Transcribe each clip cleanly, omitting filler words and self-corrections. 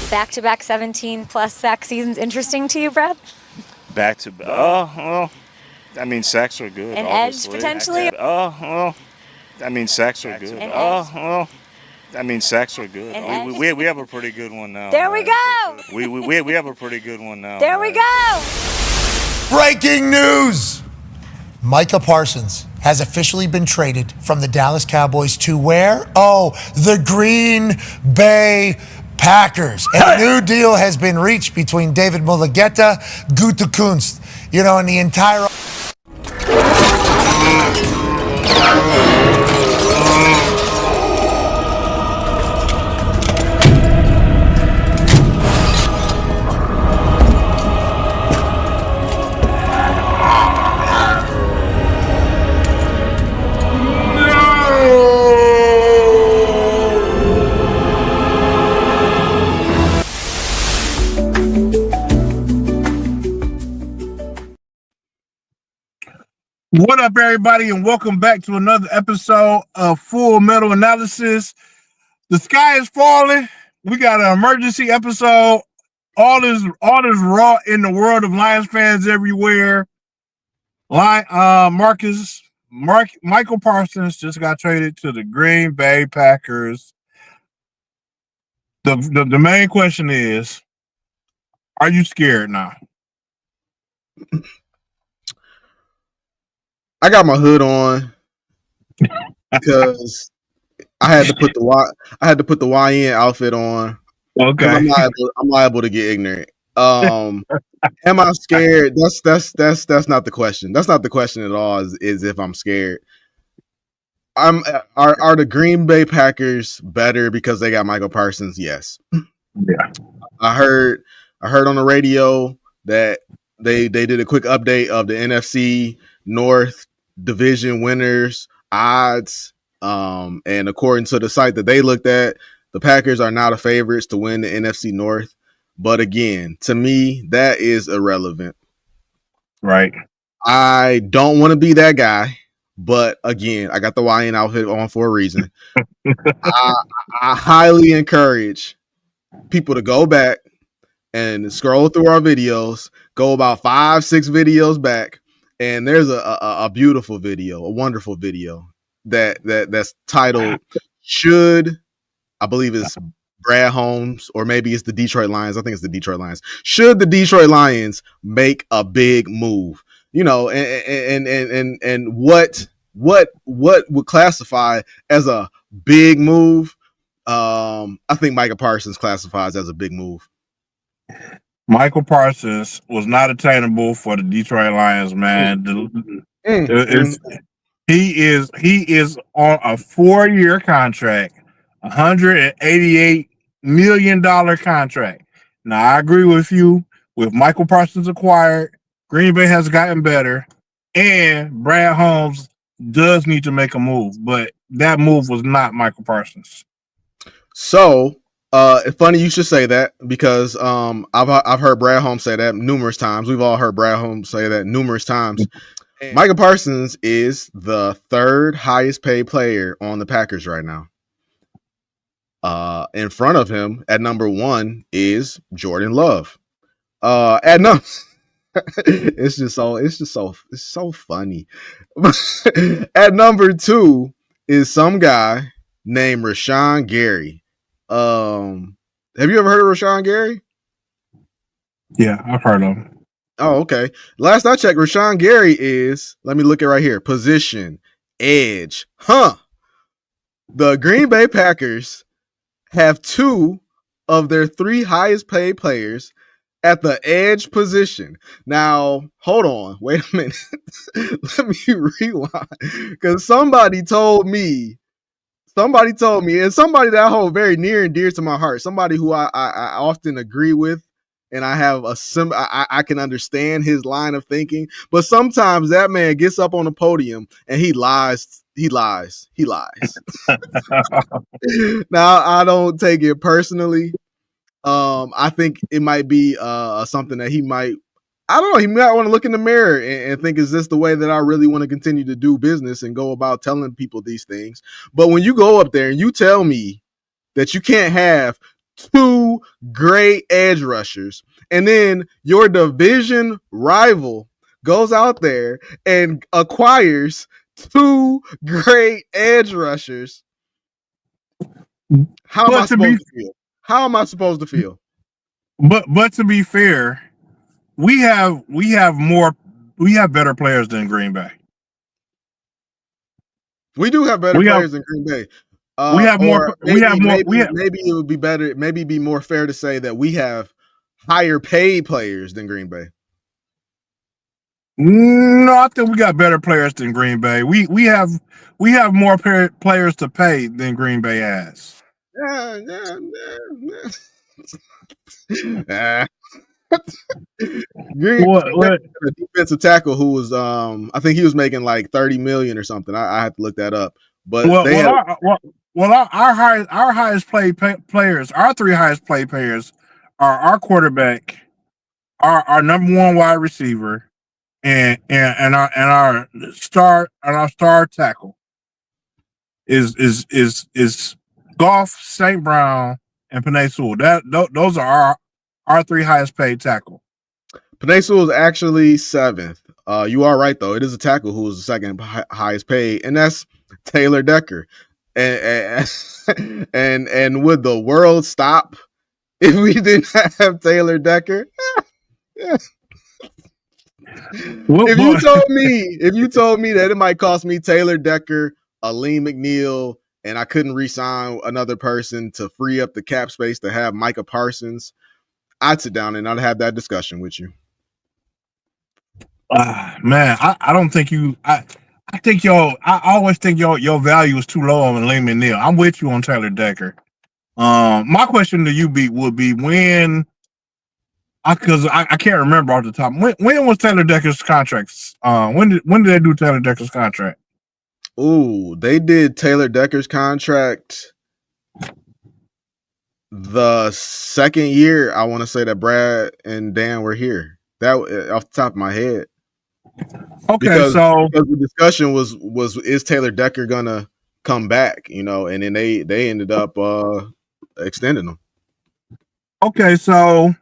Back-to-back 17-plus sack seasons interesting to you, Brad? Back to well, I mean, sacks are good. An obviously. edge, potentially? I mean, sacks are good. An edge? I mean, sacks are good. An edge? We have a pretty good one now. There we go! We have a pretty good one now. There we go! Breaking news! Micah Parsons has officially been traded from the Dallas Cowboys to where? Oh, the Green Bay Packers. And a new deal has been reached between David Mulligeta, Gutekunst, and the entire... What up, everybody, and welcome back to another episode of Full Metal Analysis. The sky is falling. We got an emergency episode. All this raw in the world of Lions fans everywhere. Michael Parsons just got traded to the Green Bay Packers. The main question is, are you scared now? I got my hood on because I had to put the YN outfit on. Okay, I'm liable to get ignorant. Am I scared? That's not the question. That's not the question at all. Is if I'm scared. Are the Green Bay Packers better because they got Michael Parsons? Yes. Yeah. I heard on the radio that they did a quick update of the NFC North division winners odds, and according to the site that they looked at, the Packers are now the favorites to win the NFC North. But again, to me, that is irrelevant. Right. I don't want to be that guy, but again, I got the YN outfit on for a reason. I highly encourage people to go back and scroll through our videos, go about 5-6 videos back, and there's a beautiful video, a wonderful video that's titled "Should," I believe it's Brad Holmes, or maybe it's the Detroit Lions. I think it's the Detroit Lions. Should the Detroit Lions make a big move? And what would classify as a big move? I think Micah Parsons classifies as a big move. Michael Parsons was not attainable for the Detroit Lions, man. He is on a 4-year contract, $188 million contract. Now, I agree with you. With Michael Parsons acquired, Green Bay has gotten better, and Brad Holmes does need to make a move, but that move was not Michael Parsons. So, it's funny you should say that because I've heard Brad Holmes say that numerous times. We've all heard Brad Holmes say that numerous times. Micah Parsons is the third highest paid player on the Packers right now. In front of him at number 1 is Jordan Love. It's so funny. At number 2 is some guy named Rashawn Gary. Have you ever heard of Rashawn Gary? Yeah, I've heard of him. Oh, okay. Last I checked, Rashawn Gary is, let me look at right here, position, edge. The Green Bay Packers have 2 of their 3 highest paid players at the edge position. Now, hold on. Wait a minute. Let me rewind. Because somebody told me, and somebody that I hold very near and dear to my heart, somebody who I often agree with, and I have I can understand his line of thinking, but sometimes that man gets up on the podium and he lies. Now, I don't take it personally. I think it might be something that he might want to look in the mirror and think, is this the way that I really want to continue to do business and go about telling people these things? But when you go up there and you tell me that you can't have 2 great edge rushers, and then your division rival goes out there and acquires 2 great edge rushers. How am I supposed to feel? How am I supposed to feel? But to be fair, we have better players than Green Bay. We do have better players than Green Bay. Maybe it would be better. Maybe it'd be more fair to say that we have higher paid players than Green Bay. No, I think we got better players than Green Bay. We have more players to pay than Green Bay has. A defensive tackle who was I think he was making like 30 million or something. I have to look that up. But our highest players, our 3 highest paid players are our quarterback, our number 1 wide receiver, and our star tackle is Goff, St. Brown, and Penei Sewell. Those are our 3 highest paid tackle. Penei Sewell is actually 7th. You are right though. It is a tackle who is the 2nd highest paid, and that's Taylor Decker. And would the world stop if we didn't have Taylor Decker? If you told me that it might cost me Taylor Decker, Aleem McNeil, and I couldn't re-sign another person to free up the cap space to have Micah Parsons, I'd sit down and I'd have that discussion with you. Man, I don't think you. I always think your value is too low on Aleem McNeil. I'm with you on Taylor Decker. My question to you would be when. Because I can't remember off the top. When was Taylor Decker's contract? When did they do Taylor Decker's contract? Ooh, they did Taylor Decker's contract the 2nd year. I want to say that Brad and Dan were here. That off the top of my head. Okay, because the discussion was is Taylor Decker gonna come back? And then they ended up extending him. Okay, so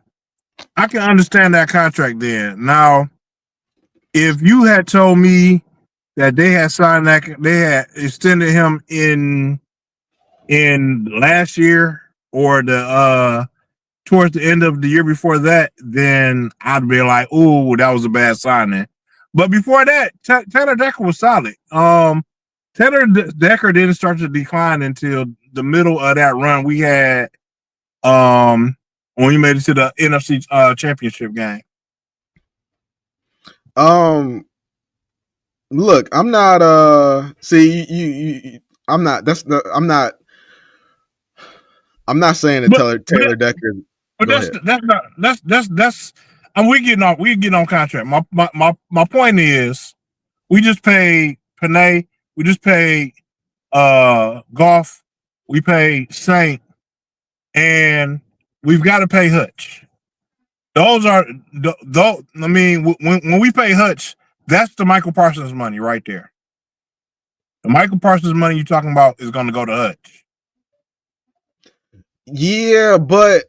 I can understand that contract then. Now, if you had told me that they had extended him in last year or the towards the end of the year before that, then I'd be like, "Ooh, that was a bad signing." But before that, Taylor Decker was solid. Taylor Decker didn't start to decline until the middle of that run we had. When we made it to the NFC championship game. Look, I'm not I'm not saying that Taylor Decker. But that's we're getting on contract. My point is we just paid Penei, we just paid Goff, we paid Saint, and we've got to pay Hutch. Those are I mean, when we pay Hutch, that's the Micah Parsons money right there. The Micah Parsons money you're talking about is going to go to Hutch. Yeah, but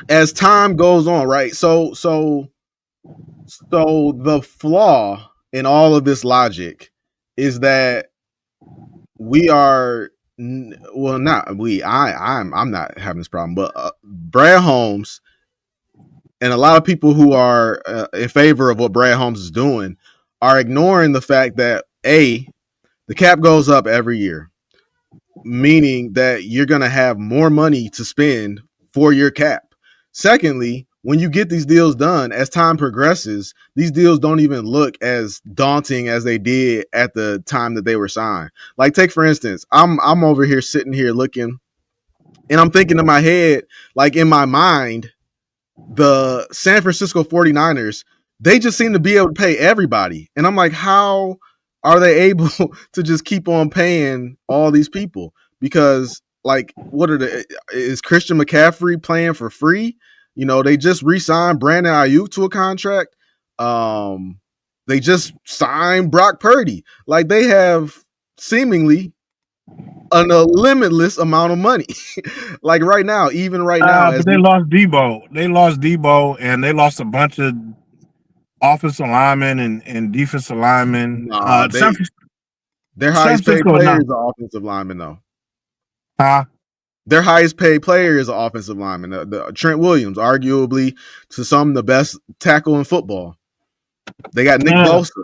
as time goes on, right? So the flaw in all of this logic is that we are. Well, not we. I'm not having this problem, but Brad Holmes and a lot of people who are in favor of what Brad Holmes is doing are ignoring the fact that the cap goes up every year, meaning that you're going to have more money to spend for your cap. Secondly, when you get these deals done, as time progresses, these deals don't even look as daunting as they did at the time that they were signed. Like, take for instance, I'm over here sitting here looking, and I'm thinking in my head, like in my mind, the San Francisco 49ers, they just seem to be able to pay everybody. And I'm like, how are they able to just keep on paying all these people? Because, like, is Christian McCaffrey playing for free? They just re-signed Brandon Ayuk to a contract. They just signed Brock Purdy. Like, they have seemingly a limitless amount of money. Like right now, even right now, as But they lost Debo. They lost Debo, and they lost a bunch of offensive linemen and defensive linemen. nah, their San highest paid Francisco player now. is an offensive lineman though. Huh? Their highest paid player is an offensive lineman. The Trent Williams, arguably to some the best tackle in football. They got Nick Yeah. Bosa.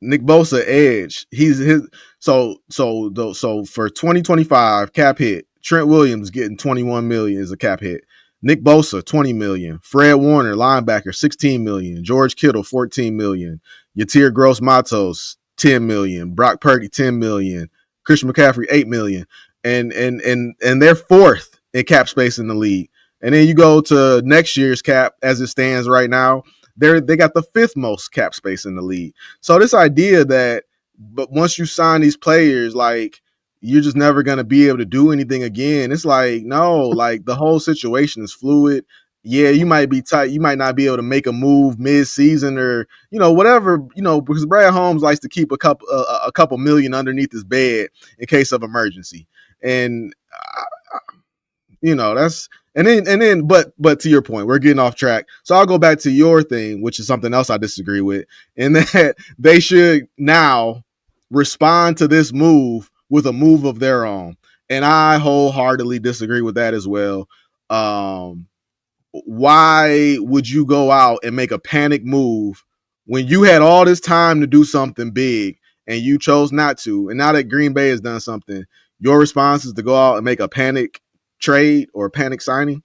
Nick Bosa edge. He's his so for 2025 cap hit. Trent Williams getting 21 million is a cap hit. Nick Bosa 20 million. Fred Warner linebacker 16 million. George Kittle 14 million. Yatir Gross Matos 10 million. Brock Purdy 10 million. Christian McCaffrey 8 million. And they're fourth in cap space in the league. And then you go to next year's cap as it stands right now. They got the fifth most cap space in the league. So this idea that, but once you sign these players, like you're just never gonna be able to do anything again. It's like no, like the whole situation is fluid. Yeah, you might be tight. You might not be able to make a move mid-season or whatever. Because Brad Holmes likes to keep a couple million underneath his bed in case of emergency, and that's. And then, but to your point, we're getting off track. So I'll go back to your thing, which is something else I disagree with, and that they should now respond to this move with a move of their own. And I wholeheartedly disagree with that as well. Why would you go out and make a panic move when you had all this time to do something big and you chose not to? And now that Green Bay has done something, your response is to go out and make a panic trade or panic signing?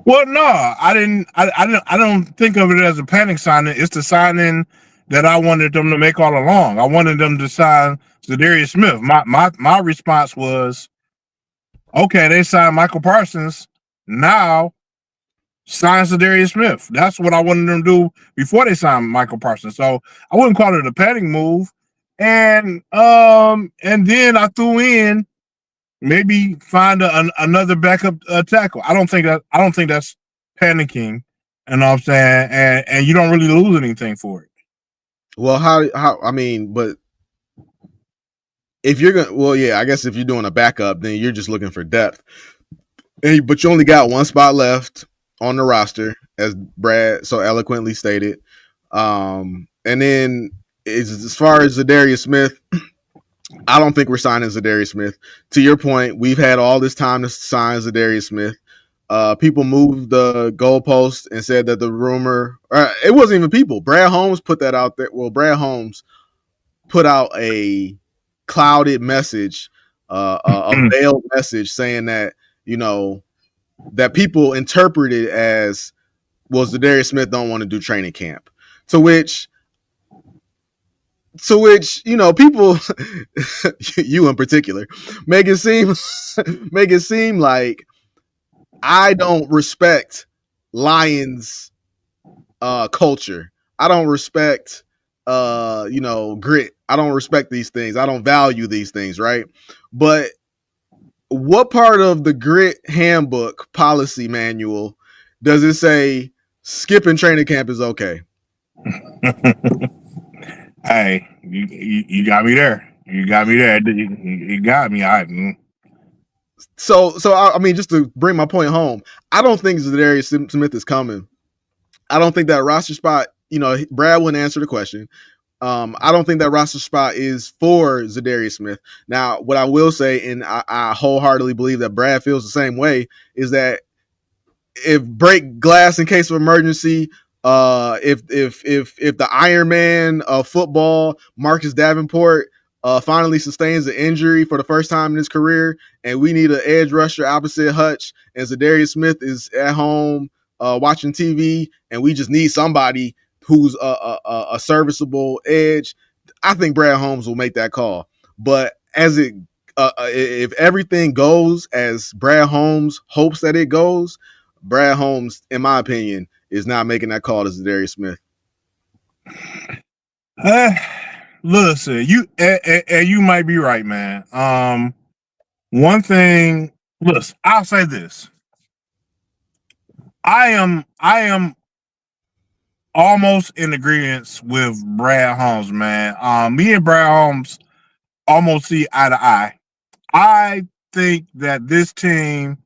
Well, no, I didn't. I don't think of it as a panic signing. It's the signing that I wanted them to make all along. I wanted them to sign Zadarius Smith. My response was, okay, they signed Michael Parsons. Now sign Zadarius Smith. That's what I wanted them to do before they signed Michael Parsons. So I wouldn't call it a panic move. And then I threw in maybe find another backup tackle. I don't think that's panicking. You know what I'm saying? And you don't really lose anything for it. Well, but if you're gonna, well, yeah, I guess if you're doing a backup, then you're just looking for depth. But you only got one spot left on the roster, as Brad so eloquently stated. And then as far as Zadarius Smith, I don't think we're signing Zadarius Smith. To your point, we've had all this time to sign Zadarius Smith. People moved the goalpost and said that the rumor, it wasn't even people. Brad Holmes put that out there. Well, Brad Holmes put out a clouded message, a veiled message saying that, that people interpreted as, well, Zadarius Smith don't want to do training camp. To which people, you in particular, make it seem like I don't respect Lions culture. I don't respect grit. I don't respect these things. I don't value these things, right? But what part of the grit handbook policy manual does it say skipping training camp is okay? Hey, you got me there. You got me there. You got me. So I mean, just to bring my point home, I don't think Zadarius Smith is coming. I don't think that roster spot, Brad wouldn't answer the question. I don't think that roster spot is for Zadarius Smith. Now, what I will say, and I wholeheartedly believe that Brad feels the same way, is that if break glass in case of emergency, if the Iron Man of football, Marcus Davenport, finally sustains an injury for the first time in his career, and we need an edge rusher opposite Hutch, and Zadarius Smith is at home watching TV, and we just need somebody who's a serviceable edge, I think Brad Holmes will make that call. But if everything goes as Brad Holmes hopes that it goes, Brad Holmes, in my opinion, is not making that call to Zadarius Smith. Listen, you might be right, man. One thing, listen, I'll say this. I am almost in agreement with Brad Holmes, man. Me and Brad Holmes almost see eye to eye. I think that this team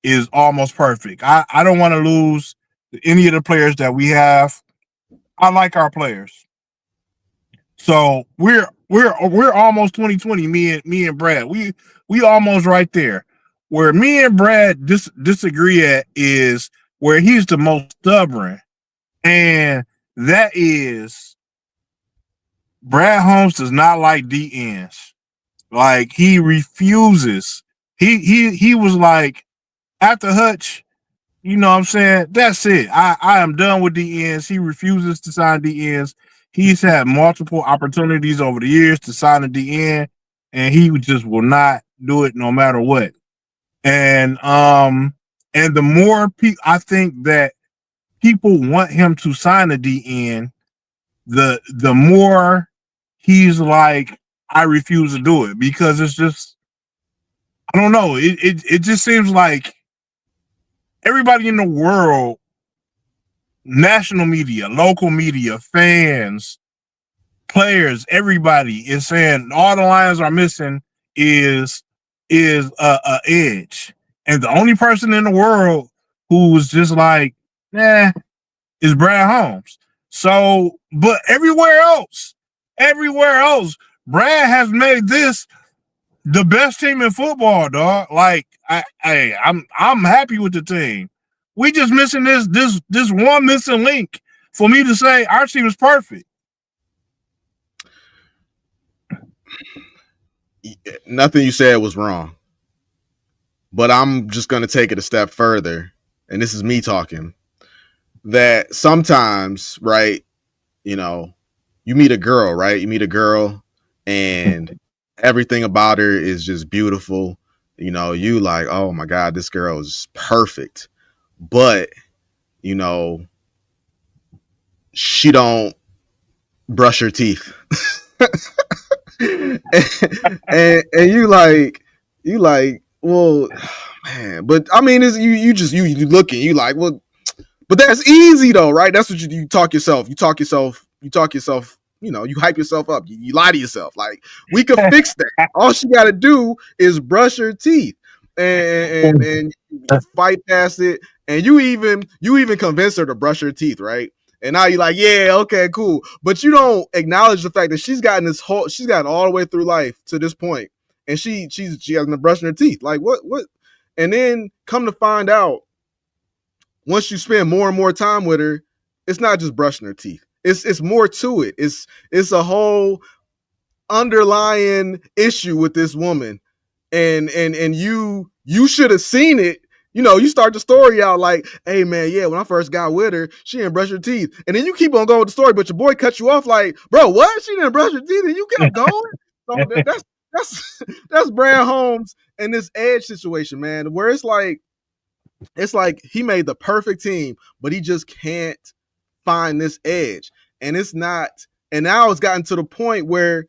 is almost perfect. I don't want to lose any of the players that we have. I like our players. So we're almost 2020. Me and Brad. We almost right there. Where me and Brad disagree at is where he's the most stubborn, and that is Brad Holmes does not like DNs. Like he refuses. He was like after Hutch. You know what I'm saying? That's it. I am done with DNs. He refuses to sign DNs. He's had multiple opportunities over the years to sign a DN, and he just will not do it no matter what. And the more I think that people want him to sign a DN, the more he's like, I refuse to do it because it's just, I don't know. It just seems like everybody in the world, national media, local media, fans, players, everybody is saying all the Lions are missing is a edge, and the only person in the world who was just like, nah, is Brad Holmes. So, but everywhere else, Brad has made this the best team in football, dog. Like, I'm happy with the team. We just missing this one missing link for me to say our team is perfect. Nothing you said was wrong, but I'm just going to take it a step further. And this is me talking that sometimes, right? You know, you meet a girl, right? You meet a girl and everything about her is just beautiful. You know, you like, oh my God, this girl is perfect. But, you know, she don't brush her teeth. and you like, well, man, but I mean, it's you looking, you like, well, but that's easy though, right? That's what you talk yourself, you know, you hype yourself up, you lie to yourself. Like, we could fix that. All she got to do is brush her teeth, and you fight past it, and you even convince her to brush her teeth, right? And now you're like, yeah, okay, cool. But you don't acknowledge the fact that she's gotten all the way through life to this point, and she hasn't been brushing her teeth. Like, what? And then come to find out, once you spend more and more time with her, it's not just brushing her teeth. It's more to it. It's a whole underlying issue with this woman, and you should have seen it. You know, you start the story out like, hey, man, yeah, when I first got with her, she didn't brush her teeth. And then you keep on going with the story, but your boy cut you off like, bro, what? She didn't brush her teeth? And you kept going? So that's Brad Holmes and this edge situation, man, where it's like he made the perfect team, but he just can't find this edge. And it's not, and now it's gotten to the point where,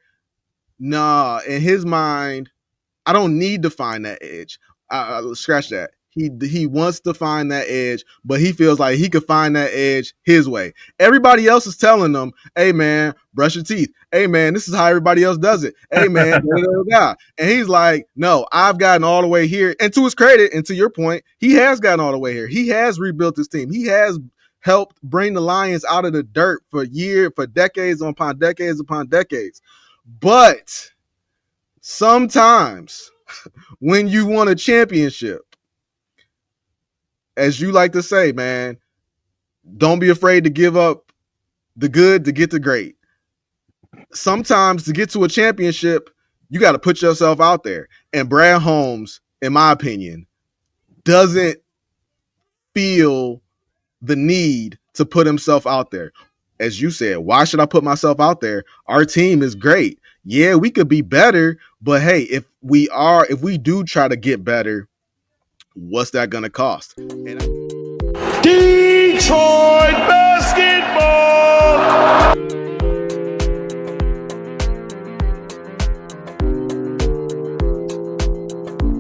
nah, in his mind, I don't need to find that edge. Scratch that. He wants to find that edge, but he feels like he could find that edge his way. Everybody else is telling them, hey, man, brush your teeth. Hey, man, this is how everybody else does it. Hey, man, and he's like, no, I've gotten all the way here. And to his credit, and to your point, he has gotten all the way here. He has rebuilt his team. He has helped bring the Lions out of the dirt for decades upon decades upon decades. But sometimes when you want a championship, as you like to say, man, don't be afraid to give up the good to get the great. Sometimes to get to a championship, you got to put yourself out there. And Brad Holmes, in my opinion, doesn't feel the need to put himself out there. As you said, why should I put myself out there? Our team is great. Yeah, we could be better, but hey, if we do try to get better, what's that going to cost? Detroit